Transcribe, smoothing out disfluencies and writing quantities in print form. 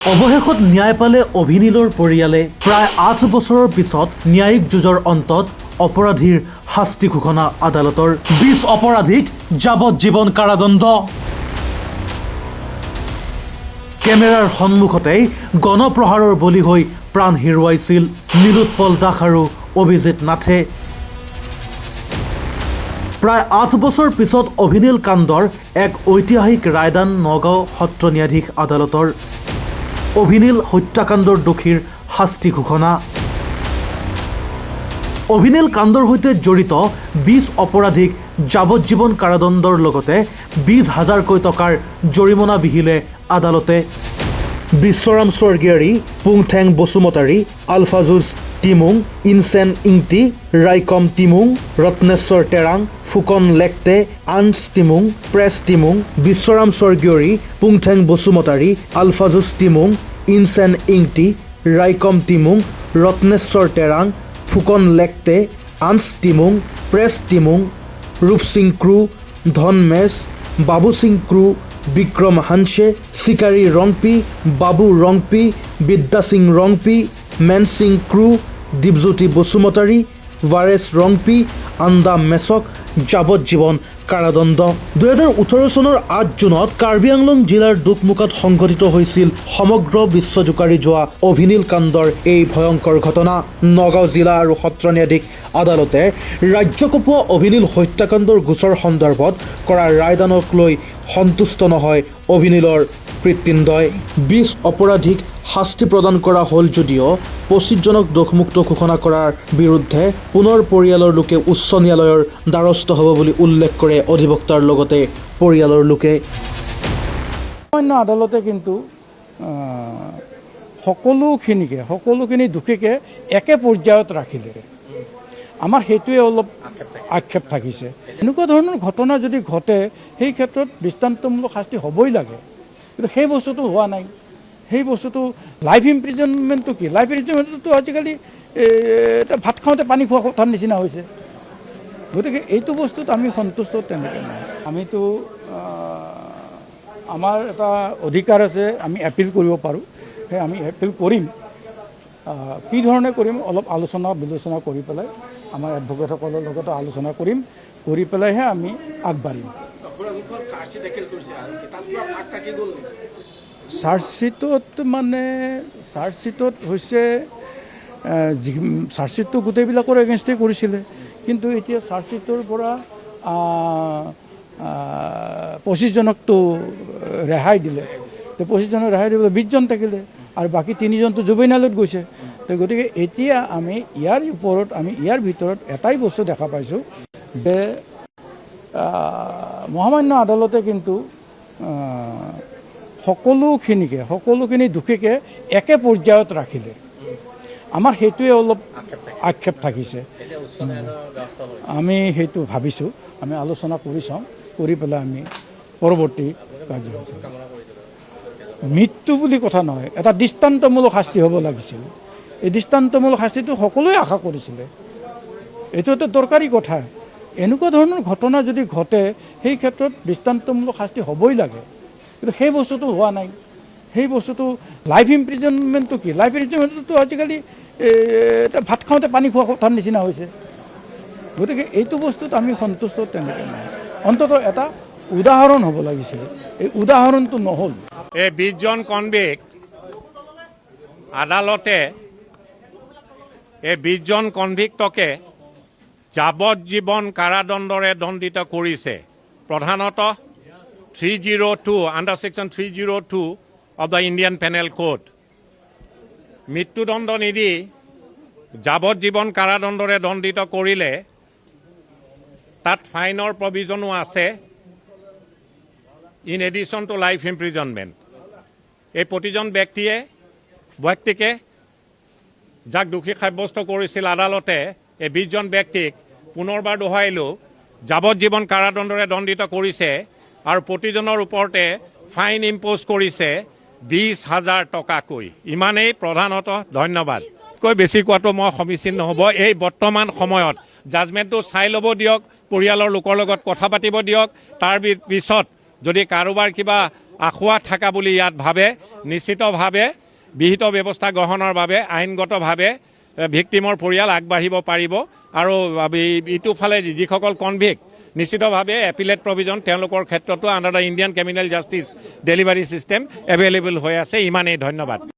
অৱশেষত ন্যায় পালে অভিনীলৰ পৰিয়ালে প্ৰায় ৮ বছৰৰ পিছত ন্যায়িক যুঁজৰ অন্তত অপৰাধীৰ শাস্তি ঘোষণা আদালতৰ ২০ অপৰাধীক যাৱজ্জীৱন কাৰাদণ্ড কেমেৰাৰ সন্মুখতেই গণপ্ৰহাৰৰ বলি হৈ প্ৰাণ হেৰুৱাইছিল নীলোৎপল দাস আৰু অভিজিত নাথে প্ৰায় ৮ বছৰ পিছত অভিনীল কাণ্ডৰ এক ঐতিহাসিক ৰায়দান নগাঁও সত্ৰ ন্যায়াধীশ আদালতৰ অভিনীল হত্যাকাণ্ডৰ দোষীৰ শাস্তি ঘোষণা অভিনীল কাণ্ডৰ সৈতে জড়িত ২০ অপৰাধীক যাৱজ্জীৱন কাৰাদণ্ডৰ লগতে ২০,০০০ টকাৰ জৰিমনা বিহিলে আদালতে বিশ্বৰাম Swargiary পুংথেং Basumatary আলফাজুজ Timung ইনচেন Ingti ৰাইকম Timung Ratneswar Terang Phukan লেকটে আনছ Timung press Timung বিশ্বৰাম Swargiary পুংথেং Basumatary আলফাজুজ Timung ইনচেন Ingti ৰাইকম Timung Ratneswar Terang Phukan লেকটে আনছ Timung press Timung Rup Singh crew ধন মেছ বাবু সিং ক্ৰু বিক্ৰম হানছে চিকাৰী ৰংপি বাবু ৰংপি বিদ্যা সিং ৰংপি মেন সিং ক্ৰু দীপজ্যোতি বসুমতাৰী ৱাৰেছ ৰংপি আন্দা মেছক যাৱজ্জীৱন কাৰাদণ্ড ২০১৮ চনৰ ৮ জুনত কাৰ্বি আংলং জিলাৰ দুকমুকাত সংঘটিত হৈছিল সমগ্ৰ বিশ্ব জোকাৰি যোৱা অভিনীল কাণ্ডৰ এই ভয়ংকৰ ঘটনা নগাঁও জিলা আৰু সত্ৰ ন্যায়াধীশ আদালতে ৰাজ্য কঁপোৱা অভিনীল হত্যাকাণ্ডৰ গোচৰ সন্দৰ্ভত কৰা ৰায়দানক লৈ সন্তুষ্ট নহয় অভিনীলৰ পিতৃন্দই ২০ অপৰাধীক শাস্তি প্ৰদান কৰা হ'ল যদিও ২৫জনক দোষমুক্ত ঘোষণা কৰাৰ বিৰুদ্ধে পুনৰ পৰিয়ালৰ লোকে উচ্চ ন্যায়ালয়ৰ দ্বাৰস্থ হ'ব বুলি উল্লেখ কৰে অধিবক্তাৰ লগতে পৰিয়ালৰ লোকে অন্য আদালতে কিন্তু সকলোখিনি দোষীকে একে পৰ্যায়ত ৰাখিলে আমাৰ সেইটোৱে অলপ আক্ষেপ থাকিছে এনেকুৱা ধৰণৰ ঘটনা যদি ঘটে সেই ক্ষেত্ৰত দৃষ্টান্তমূলক শাস্তি হ'বই লাগে কিন্তু সেই বস্তুটো হোৱা নাই সেই বস্তুটো লাইফ ইমপ্ৰিজনমেণ্টটো কি লাইফ ইমপ্ৰিজনমেণ্টটো আজিকালি এটা ভাত খাওঁতে পানী খোৱা কথাৰ নিচিনা হৈছে গতিকে এইটো বস্তুত আমি সন্তুষ্ট তেনেকৈ নাই আমিতো আমাৰ এটা অধিকাৰ আছে আমি এপিল কৰিব পাৰোঁ সেই আমি এপিল কৰিম কি ধৰণে কৰিম অলপ আলোচনা বিলোচনা কৰি পেলাই আমাৰ এডভকেটসকলৰ লগতো আলোচনা কৰিম কৰি পেলাইহে আমি আগবাঢ়িম চাৰ্জশ্বিটত হৈছে চাৰ্জশ্বিটটো গোটেইবিলাকৰ এগেইনষ্টে কৰিছিলে কিন্তু এতিয়া চাৰ্জশ্বিটৰ পৰা ২৫জনকতো ৰেহাই দিলে ২৫জনক ৰেহাই দিবলৈ ২০জন থাকিলে আৰু বাকী ৩জনটো জুবেনাইলত গৈছে তো গতিকে এতিয়া আমি ইয়াৰ ভিতৰত এটাই বস্তু দেখা পাইছোঁ যে মহামান্য আদালতে কিন্তু সকলোখিনি দোষীকে একে পৰ্যায়ত ৰাখিলে আমাৰ সেইটোৱে অলপ আক্ষেপ থাকিছে আমি সেইটো ভাবিছোঁ আমি আলোচনা কৰি চাওঁ কৰি পেলাই আমি পৰৱৰ্তী কাৰ্যসূচী মৃত্যু বুলি কথা নহয় এটা দৃষ্টান্তমূলক শাস্তি হ'ব লাগিছিল এই দৃষ্টান্তমূলক শাস্তিটো সকলোৱে আশা কৰিছিলে এইটো এটা দৰকাৰী কথা এনেকুৱা ধৰণৰ ঘটনা যদি ঘটে সেই ক্ষেত্ৰত দৃষ্টান্তমূলক শাস্তি হ'বই লাগে কিন্তু সেই বস্তুটো হোৱা নাই সেই বস্তুটো লাইফ ইমপ্ৰিজনমেণ্টটো কি লাইফ ইমপ্ৰিজনমেণ্টটো আজিকালি এটা ভাত খাওঁতে পানী খোৱা কথাৰ নিচিনা হৈছে গতিকে এইটো বস্তুত আমি সন্তুষ্ট তেনেকৈ নাই অন্ততঃ এটা উদাহৰণ হ'ব লাগিছিল এই উদাহৰণটো নহ'ল এই ২০জন কনভিক্ট আদালতে এই ২০জন কনভিক্টকে যাৱজ্জীৱন কাৰাদণ্ডৰে দণ্ডিত কৰিছে প্ৰধানতঃ 302 under section 302 of the Indian panel code মৃত্যুদণ্ড নিদি যাৱজ্জীৱন কাৰাদণ্ডৰে দণ্ডিত কৰিলে তাত ফাইনৰ প্ৰভিজনো আছে in addition to life imprisonment এই প্ৰতিজন ব্যক্তিকে যাক দোষী সাব্যস্ত কৰিছিল আদালতে এই ২০জন ব্যক্তিক পুনৰবাৰ দোহাৰিলোঁ যাৱজ্জীৱন কাৰাদণ্ডৰে দণ্ডিত কৰিছে আৰু প্ৰতিজনৰ ওপৰতে ফাইন ইম্প'জ কৰিছে ২০,০০০ টকাকৈ ইমানেই প্ৰধানতঃ ধন্যবাদ কৈ বেছি কোৱাটো মই সমীচীন নহ'ব এই বৰ্তমান সময়ত জাজমেণ্টটো চাই ল'ব দিয়ক পৰিয়ালৰ লোকৰ লগত কথা পাতিব দিয়ক তাৰ পিছত যদি কাৰোবাৰ কিবা আখুৱা থকা বুলি ইয়াত ভাবে নিশ্চিতভাৱে বিহিত ব্যৱস্থা গ্ৰহণৰ বাবে আইনগতভাৱে ভিক্টিমৰ পৰিয়াল আগবাঢ়িব পাৰিব আৰু ইটো ফালে যিসকল কনভিক্ট নিশ্চিতভাৱে এপিলেট প্ৰভিজন তেওঁলোকৰ ক্ষেত্ৰতো under the Indian criminal justice delivery system available হৈ আছে। ইমানেই, ধন্যবাদ।